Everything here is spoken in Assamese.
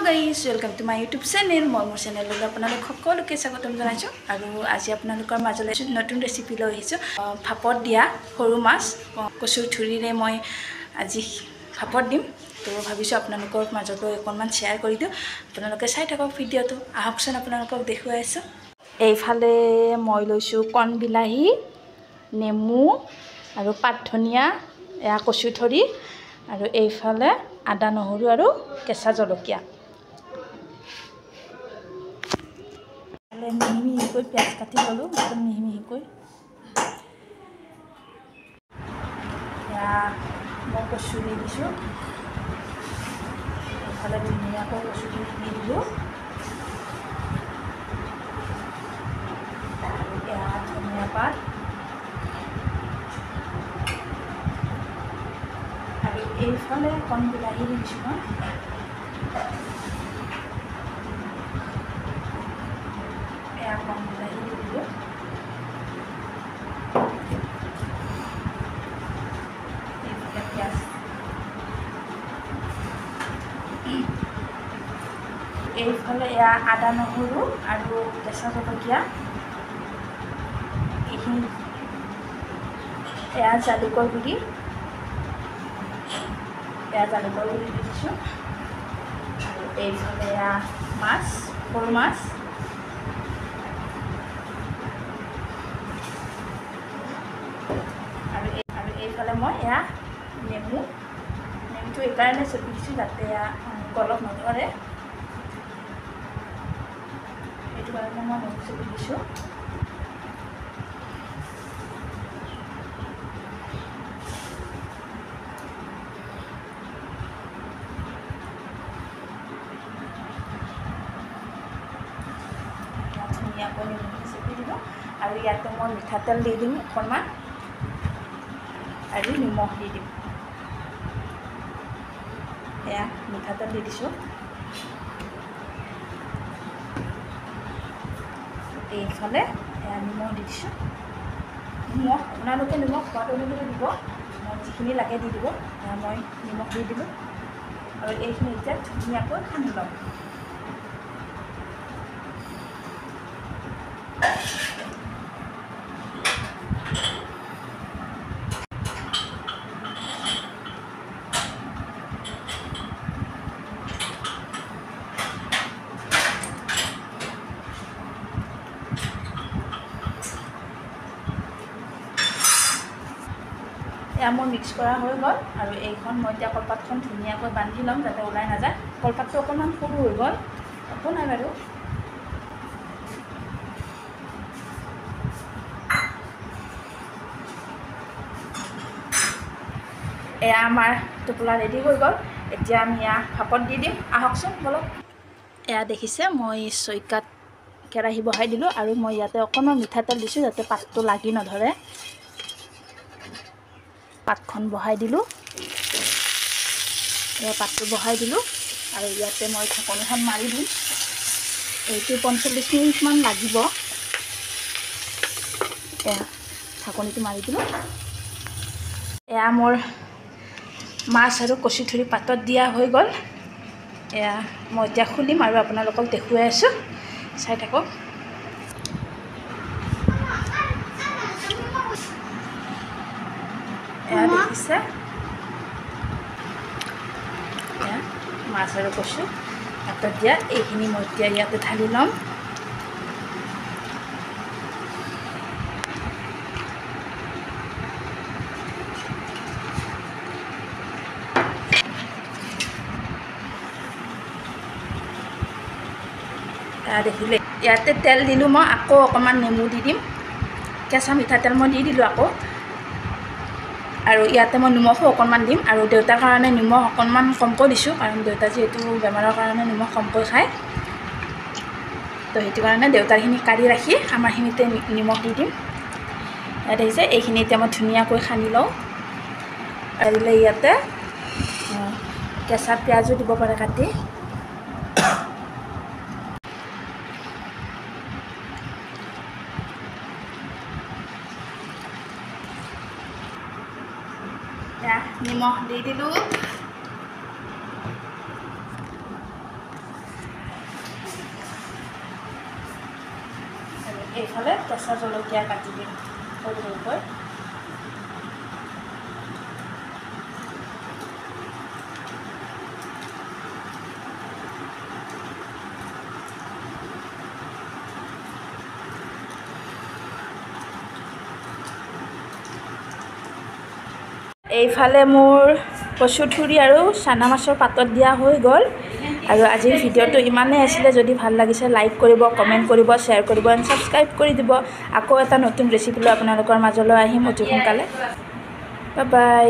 Guys welcome to my YouTube channel মই মোৰ চেনেলত আপোনালোক সকলোকে স্বাগতম জনাইছোঁ আৰু আজি আপোনালোকৰ মাজলৈ নতুন ৰেচিপি লৈ আহিছোঁ ভাপত দিয়া সৰু মাছ কচুৰ ঠুৰিৰে মই আজি ভাপত দিম তো ভাবিছোঁ আপোনালোকৰ মাজলৈ অকণমান শ্বেয়াৰ কৰি দিওঁ আপোনালোকে চাই থাকক ভিডিঅ'টো আহকচোন আপোনালোকক দেখুৱাই আছোঁ এইফালে মই লৈছোঁ কণ বিলাহী নেমু আৰু পাত ধনিয়া এয়া কচু ঠুৰি আৰু এইফালে আদা নহৰু আৰু কেঁচা জলকীয়া মিহি মিহিকৈ পিঁয়াজ কাটি ল'লোঁ একদম মিহি মিহিকৈ এয়া মই কচু দি দিছোঁ এইফালে ধুনীয়াকৈ কচু দি দিলোঁ এয়া ধনিয়া পাত আৰু এইফালে কণ বিলাহী দি দিছোঁ মই এয়া কণ বিলাহী দি দিলোঁ এইফালে পিঁয়াজ এইফালে এয়া আদা নহৰু আৰু কেঁচা জলকীয়া এইখিনি এয়া জালুকৰ গুড়ি এয়া জালুকৰ গুড়ি দি দিছোঁ আৰু এইফালে এয়া মাছ সৰু মাছ আৰু এইফালে মই এয়া নেমুটো এইকাৰণে চেপি দিছোঁ যাতে এয়া গলত নধৰে সেইটো কাৰণে মই নেমু চেপি দিছোঁ ধুনীয়াকৈ নেমু চেপি দিব আৰু ইয়াতে মই মিঠাতেল দি দিম অকণমান আৰু নিমখ দি দিম এয়া মিঠাতেল দি দিছোঁ এইফালে এয়া নিমখ দি দিছোঁ নিমখ আপোনালোকে নিমখ সোৱাদ অনুযায়ী দিব মই যিখিনি লাগে দি দিব এয়া মই নিমখ দি দিলোঁ আৰু এইখিনি এতিয়া ধুনীয়াকৈ সানি ল'ম এয়া মোৰ মিক্স কৰা হৈ গ'ল আৰু এইখন মই এতিয়া কলপাতখন ধুনীয়াকৈ বান্ধি ল'ম যাতে ওলাই নাযায় কলপাতটো অকণমান সৰু হৈ গ'ল একো নাই বাৰু এয়া আমাৰ টোপোলা ৰেডি হৈ গ'ল এতিয়া আমি এয়া ভাপত দি দিম আহকচোন বলক এয়া দেখিছে মই চৈকাত কেৰাহী বহাই দিলোঁ আৰু মই ইয়াতে অকণমান মিঠাতেল দিছোঁ যাতে পাতটো লাগি নধৰে পাতখন বহাই দিলোঁ এয়া পাতটো বহাই দিলোঁ আৰু ইয়াতে মই ঢাকনিখন মাৰি দিম এইটো 45 মিনিটমান লাগিব এয়া ঢাকনিটো মাৰি দিলোঁ এয়া মোৰ মাছ আৰু কচু ঠুৰি পাতত দিয়া হৈ গ'ল এয়া মই এতিয়া খুলিম আৰু আপোনালোকক দেখুৱাই আছোঁ চাই থাকক এয়া দেখিছে এয়া মাছ আৰু কচু পাতত দিয়া এইখিনি মই এতিয়া ইয়াতে ঢালি ল'ম দেখিলে ইয়াতে তেল দিলোঁ মই আকৌ অকণমান নেমু দি দিম কেঁচা মিঠাতেল মই দি দিলোঁ আকৌ আৰু ইয়াতে মই নিমখো অকণমান দিম আৰু দেউতাৰ কাৰণে নিমখ অকণমান কমকৈ দিছোঁ কাৰণ দেউতা যিহেতু বেমাৰৰ কাৰণে নিমখ কমকৈ খায় তো সেইটো কাৰণে দেউতাৰখিনি কাঢ়ি ৰাখি আমাৰখিনিতে নিমখ দি দিম ইয়াত দেখিছে এইখিনি এতিয়া মই ধুনীয়াকৈ সানি লওঁ কাঢ়িলে ইয়াতে কেঁচা পিঁয়াজো দিব পাৰে কাটি নিমখ দি দিলোঁ এইফালে কেঁচা জলকীয়া কাটি দিম সৰু সৰুকৈ। এইফালে মোৰ কচুথুৰি আৰু চানা মাছৰ পাতত দিয়া হৈ গ'ল। আৰু আজিৰ ভিডিঅ'টো ইমানেই আছিলে। যদি ভাল লাগিছে লাইক কৰিব, কমেণ্ট কৰিব, শ্বেয়াৰ কৰিব এণ্ড ছাবস্ক্ৰাইব কৰি দিব। আকৌ এটা নতুন ৰেচিপি লৈ আপোনালোকৰ মাজলৈ আহিম অতি সোনকালে। Bye bye.